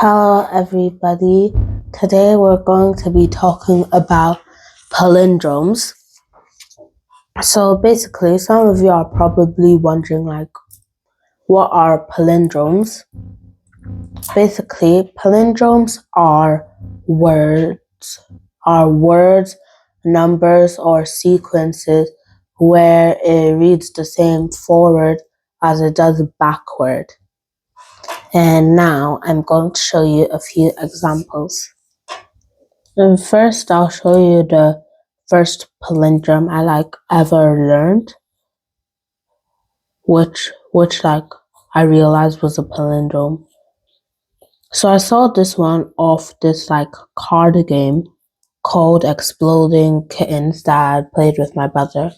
Hello everybody, today we're going to be talking about palindromes. So basically, some of you are probably wondering what are palindromes? Basically, palindromes are words, numbers or sequences where it reads the same forward as it does backward. And now I'm going to show you a few examples. And first, I'll show you the first palindrome I ever learned, which I realized was a palindrome. So I saw this one off this card game called Exploding Kittens that I played with my brother,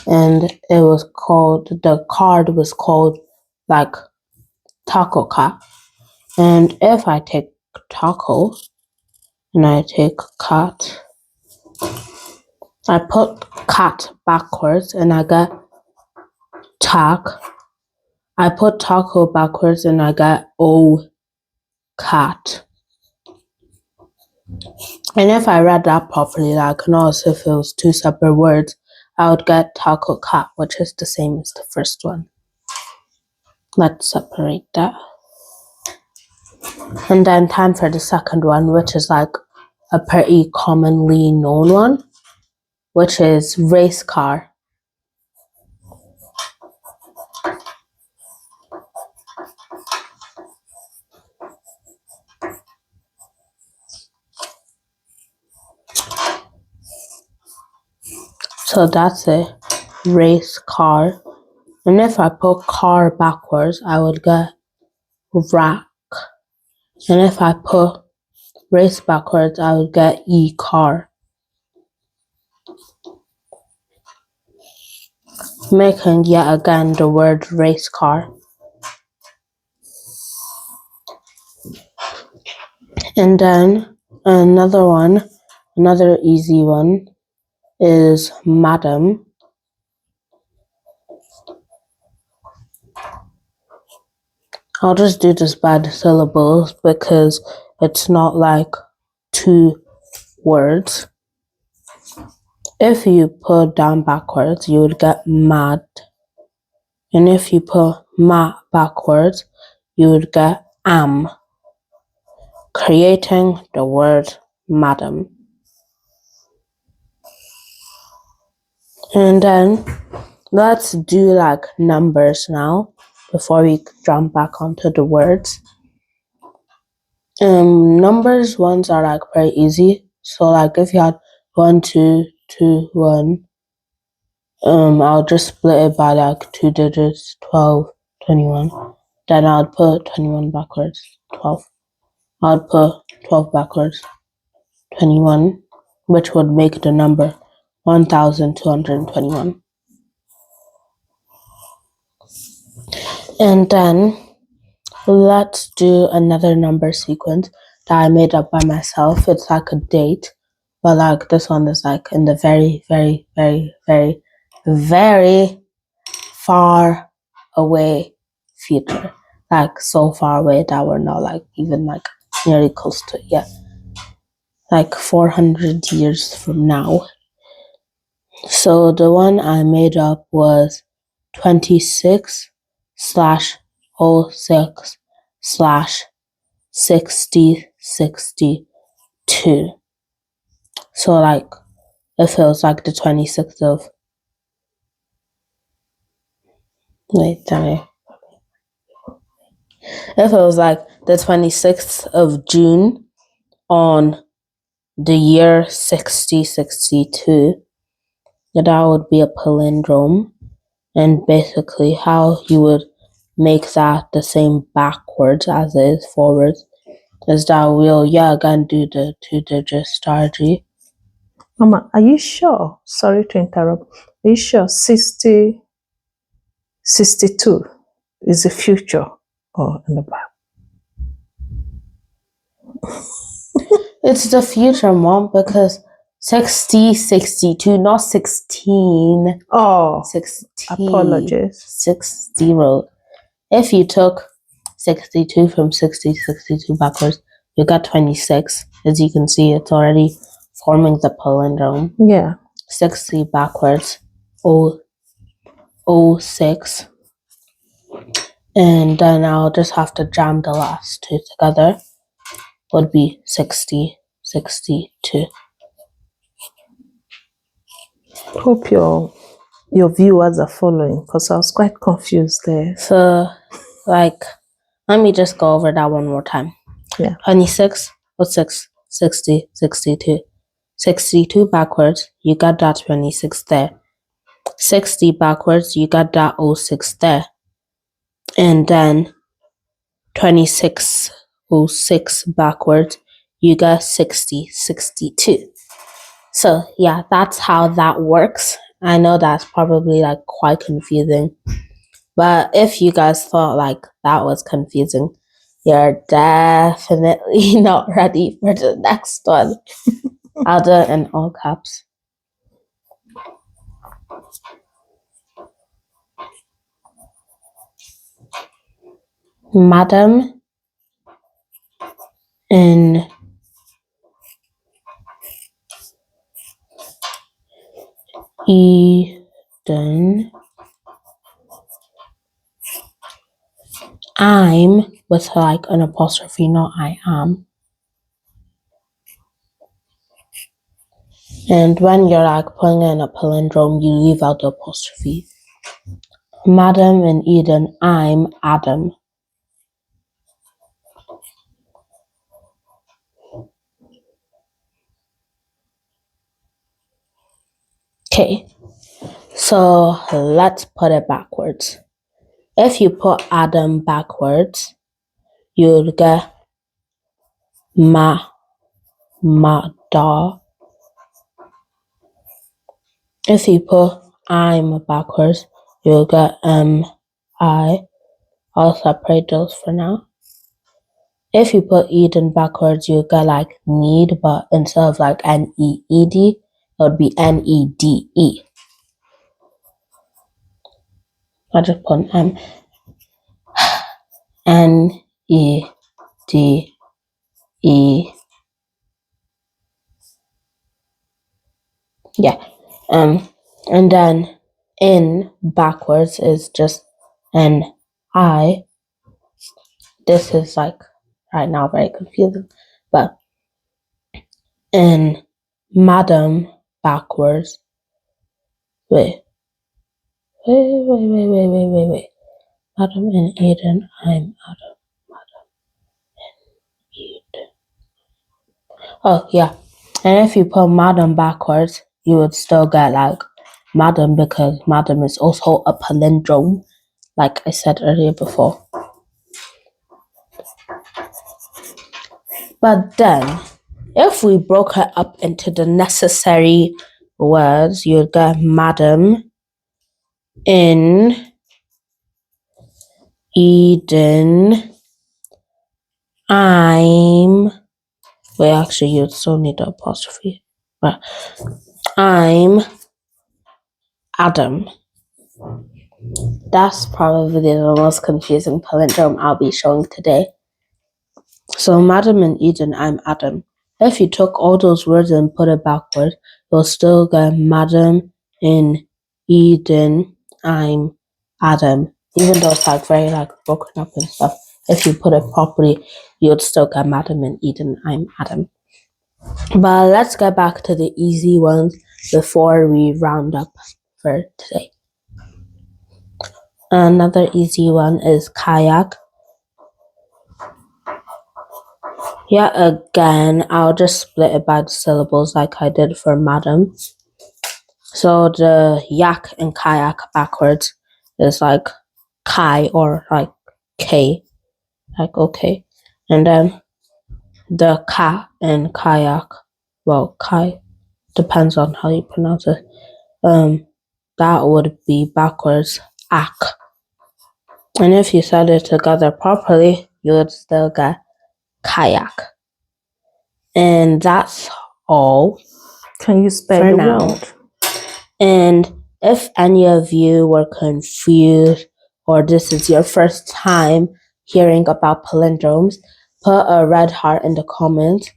and the card was called Taco Cat. And if I take taco and I take cat, I put cat backwards and I get tac. I put taco backwards and I get cat. And if I read that properly, and also if it was two separate words, I would get taco cat, which is the same as the first one. Let's separate that. And then time for the second one, which is a pretty commonly known one, which is race car. So that's a race car. And if I put car backwards, I would get rack. And if I put race backwards, I would get car. Making yet again the word race car. And then another easy one is madam. I'll just do this by the syllables because it's not two words. If you put down backwards, you would get mad. And if you put ma backwards, you would get am, creating the word madam. And then let's do numbers now before we jump back onto the words. Numbers ones are very easy. So if you had 1, 2, 2, 1, I'll just split it by 2 digits, 12, 21. Then I'll put 21 backwards, 12. I'll put 12 backwards, 21, which would make the number 1,221. And then let's do another number sequence that I made up by myself. It's a date, but this one is in the very, very, very, very, very far away future. So far away that we're not even nearly close to it yet. 400 years from now. So the one I made up was 26//6062. So it feels like the 26th of If it was the 26th of June on the year 6062, that would be a palindrome. And basically how you would make that the same backwards as it is forwards is that we'll again do the 2-digit strategy. Mama, are you sure? Sorry to interrupt. Are you sure 62 is the future or in the back? It's the future, Mom, because 62, not 16. Oh, 16. apologies. 60. If you took 62 from 62 backwards, you got 26. As you can see, it's already forming the palindrome. Yeah. 60 backwards, 06. And then I'll just have to jam the last two together. Would be 60, 62. Hope your viewers are following, because I was quite confused there. So, like, let me just go over that one more time. Yeah. 26, 06, 60, 62. 62 backwards, you got that 26 there. 60 backwards, you got that 06 there. And then 26, 06 backwards, you got 60, 62. So yeah, that's how that works. I know that's probably like quite confusing. But if you guys thought like that was confusing, you're definitely not ready for the next one. I'll do it in all caps. Madam in Eden. I'm with like an apostrophe, not I am. And when you're like putting in a palindrome, you leave out the apostrophe. Madam in Eden, I'm Adam. Okay, so let's put it backwards. If you put Adam backwards, you'll get da. If you put I'm backwards, you'll get I. I'll separate those for now. If you put Eden backwards, you get like need, but instead of like N-E-E-D, it would be N-E-D-E. I just put M. N-E-D-E. Yeah. And then in backwards is just N-I. This is like right now very confusing, but in madam backwards. Wait. Madam in Eden, I'm Adam. Madam in Eden. Oh yeah. And if you put madam backwards, you would still get like madam, because madam is also a palindrome, like I said earlier before. But then, if we broke it up into the necessary words, you'd get madam in Eden, I'm. Wait, actually, you'd still need the apostrophe. But I'm Adam. That's probably the most confusing palindrome I'll be showing today. So, Madam in Eden, I'm Adam. If you took all those words and put it backward, you'll still get Madam in Eden, I'm Adam. Even though it's like very like broken up and stuff, if you put it properly, you'd still get Madam in Eden, I'm Adam. But let's get back to the easy ones before we round up for today. Another easy one is kayak. Yeah, again, I'll just split it by the syllables like I did for madam. So the yak in kayak backwards is like kai, or like k, like okay. And then the ka in kayak, well, kai, depends on how you pronounce it. That would be backwards ak. And if you said it together properly, you would still get kayak. And that's all. Can you spell for the now? word? And if any of you were confused, or this is your first time hearing about palindromes, put a red heart in the comments.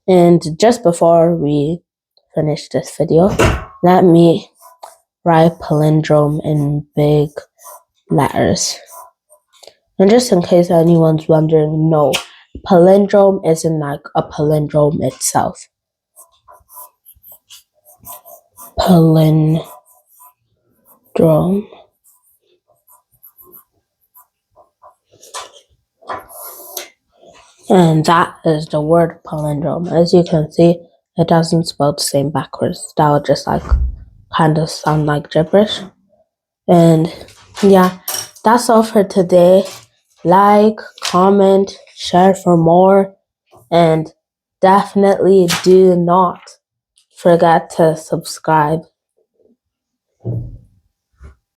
And just before we finish this video, let me write palindrome in big letters. And just in case anyone's wondering, no, palindrome isn't like a palindrome itself. Palindrome. And that is the word palindrome. As you can see, it doesn't spell the same backwards. That would just like kind of sound like gibberish. And yeah, that's all for today. Like, comment, share for more, and definitely do not forget to subscribe.